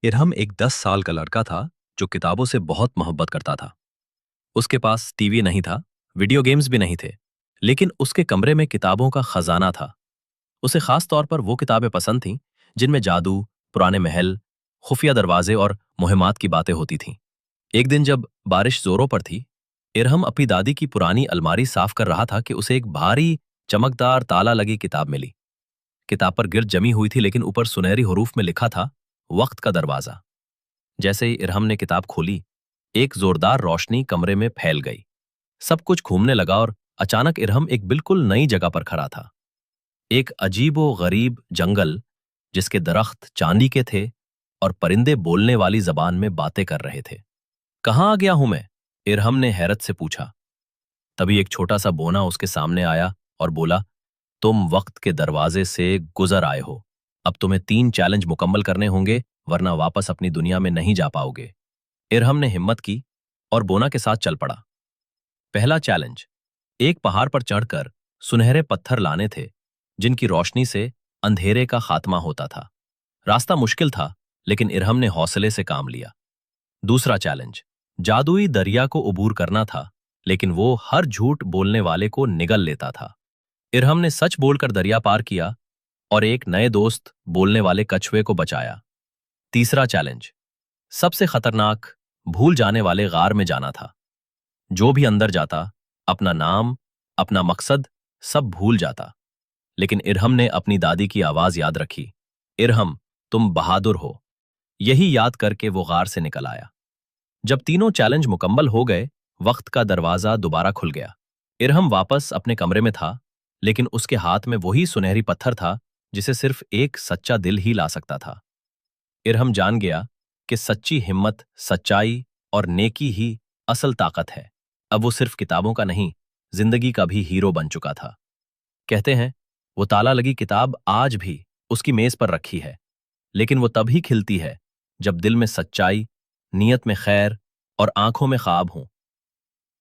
इरहम एक 10 साल का लड़का था जो किताबों से बहुत मोहब्बत करता था। उसके पास टीवी नहीं था, वीडियो गेम्स भी नहीं थे, लेकिन उसके कमरे में किताबों का खजाना था। उसे खास तौर पर वो किताबें पसंद थीं जिनमें जादू, पुराने महल, खुफिया दरवाजे और मुहिम्मात की बातें होती थीं। एक दिन जब बारिश जोरों पर थी, इरहम अपनी दादी की पुरानी अलमारी साफ कर रहा था कि उसे एक भारी चमकदार ताला लगी किताब मिली। किताब पर गिर्द जमी हुई थी, लेकिन ऊपर सुनहरी हरूफ में लिखा था, वक्त का दरवाजा। जैसे ही इरहम ने किताब खोली, एक जोरदार रोशनी कमरे में फैल गई। सब कुछ घूमने लगा और अचानक इरहम एक बिल्कुल नई जगह पर खड़ा था। एक अजीबो गरीब जंगल जिसके दरख्त चांदी के थे और परिंदे बोलने वाली जबान में बातें कर रहे थे। कहाँ आ गया हूं मैं? इरहम ने हैरत से पूछा। तभी एक छोटा सा बोना उसके सामने आया और बोला, तुम वक्त के दरवाजे से गुजर आए हो। अब तुम्हें 3 चैलेंज मुकम्मल करने होंगे, वरना वापस अपनी दुनिया में नहीं जा पाओगे। इरहम ने हिम्मत की और बोना के साथ चल पड़ा। पहला चैलेंज, एक पहाड़ पर चढ़कर सुनहरे पत्थर लाने थे जिनकी रोशनी से अंधेरे का खात्मा होता था। रास्ता मुश्किल था, लेकिन इरहम ने हौसले से काम लिया। दूसरा चैलेंज, जादुई दरिया को उबूर करना था, लेकिन वो हर झूठ बोलने वाले को निगल लेता था। इरहम ने सच बोलकर दरिया पार किया और एक नए दोस्त बोलने वाले कछुए को बचाया। तीसरा चैलेंज, सबसे खतरनाक, भूल जाने वाले गार में जाना था। जो भी अंदर जाता, अपना नाम, अपना मकसद सब भूल जाता। लेकिन इरहम ने अपनी दादी की आवाज याद रखी, इरहम, तुम बहादुर हो। यही याद करके वो गार से निकल आया। जब तीनों चैलेंज मुकम्मल हो गए, वक्त का दरवाजा दोबारा खुल गया। इरहम वापस अपने कमरे में था, लेकिन उसके हाथ में वही सुनहरी पत्थर था जिसे सिर्फ एक सच्चा दिल ही ला सकता था। इरहम जान गया कि सच्ची हिम्मत, सच्चाई और नेकी ही असल ताकत है। अब वो सिर्फ किताबों का नहीं, जिंदगी का भी हीरो बन चुका था। कहते हैं, वो ताला लगी किताब आज भी उसकी मेज पर रखी है, लेकिन वो तभी खिलती है जब दिल में सच्चाई, नीयत में खैर और आंखों में ख्वाब हों।